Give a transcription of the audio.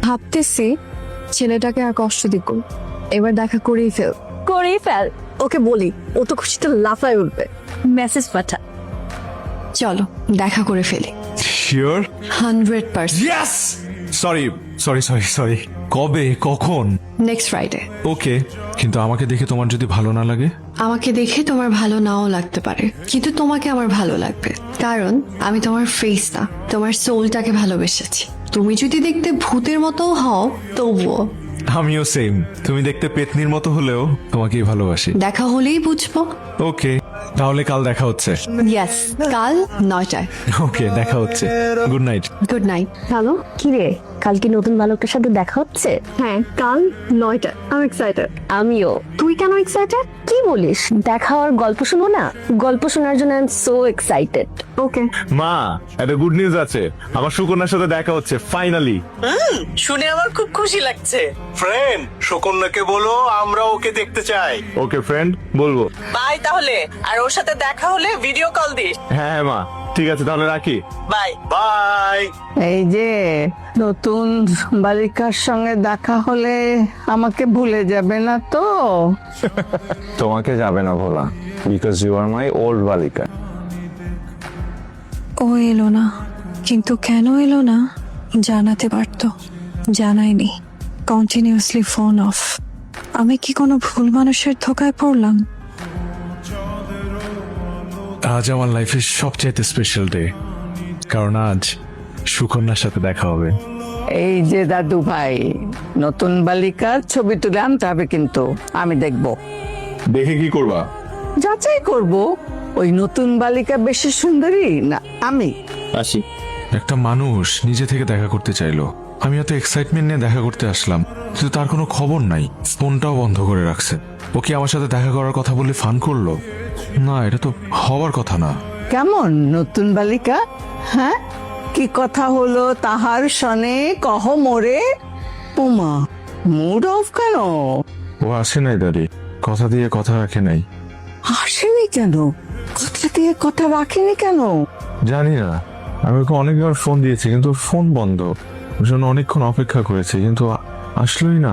ভাবতেছি ছেলেটাকে আর কষ্ট দিব, এবার দেখা করেই ফেল। ওকে বলি, ও তো খুশিতে লাফায় উঠবে। মেসেজ পাঠা, চলো দেখা করে ফেলি। Sure? 100%। Yes! Sorry sorry sorry sorry, কবে কখন? Next Friday. ওকে, কিন্তু আমাকে দেখে তোমার যদি ভালো না লাগে? আমাকে দেখে তোমার ভালো নাও লাগতে পারে, কিন্তু তোমাকে আমার ভালো লাগবে, কারণ আমি তোমার ফেস না, তোমার সোলটাকে ভালোবেসেছি। তুমি যদি দেখতে ভূতের মতো হও তবুও। আমিও সেম, তুমি দেখতে পেতনির মতো হলেও তোমাকেই ভালোবাসি। দেখা হলেই বুঝবো। ওকে, তাহলে কাল দেখা হচ্ছে। ইয়েস, কাল 9টায়। ওকে, দেখা হচ্ছে। Good night. Good night. Hello, কি রে, কাল কি নতুন বালকটার সাথে দেখা হচ্ছে? হ্যাঁ, কাল 9টা। আমি এক্সাইটেড। আমিও। তুই কেন এক্সাইটেড? কি বলিস, দেখা হওয়ার গল্প শুনবো না? গল্প শোনার জন্য আই এম সো এক্সাইটেড। ওকে। মা, একটা গুড নিউজ আছে, আমার সুকন্যার সাথে দেখা হচ্ছে ফাইনালি। শুনে আমার খুব খুশি লাগছে। ফ্রেন্ড, সুকন্যাকে বলো আমরা ওকে দেখতে চাই। ওকে ফ্রেন্ড, বলবো। বাই তাহলে, আর ওর সাথে দেখা হলে ভিডিও কল দিস। হ্যাঁ হ্যাঁ মা, ঠিক আছে তাহলে রাখি। বাই। বাই। এই যে নতুন বালিকার সঙ্গে দেখা হলে আমাকে ভুলে যাবে না তো? তোমাকে যাবে না ভোলা, because you are my old বালিকা। ও এলো না, কিন্তু কেন এলো না জানাতে পারতো, জানায়নি। Continuously phone off. আমি কি কোনো ভুল মানুষের ধোকায় পড়লাম? আজ আমার লাইফের সবচাইতে স্পেশাল ডে, কারণ আজ সুকন্যার সাথে দেখা হবে। এই যে দাদু ভাই, নতুন বালিকার ছবি তুলে আনতে হবে, কিন্তু আমি দেখব, দেখে কি করবা? যাচাই করব ওই নতুন বালিকা বেশি সুন্দরী না আমি। আসি। একটা মানুষ নিজে থেকে দেখা করতে চাইলো, আমি এত এক্সাইটমেন্ট নিয়ে দেখা করতে আসলাম, কিন্তু তার কোনো খবর নাই, ফোনটাও বন্ধ করে রাখছে। ও কি আমার সাথে দেখা করার কথা বলে ফান করলো? না, এটা তো হওয়ার কথা না। কেমন নতুন বালিকা? হ্যাঁ, কি কথা হলো তাহার শনে কহ মোরে। ওমা, মুড অফ কেন? ও আসে নাই দাঁড়ি, কথা দিয়ে কথা রাখে নাই। আসেনি কেন? কথা দিয়ে কথা রাখেনি কেন? জানি না, আমি ওকে অনেকবার ফোন দিয়েছি কিন্তু ওর ফোন বন্ধ, ওর জন্য অনেকক্ষণ অপেক্ষা করেছি কিন্তু আসলোই না।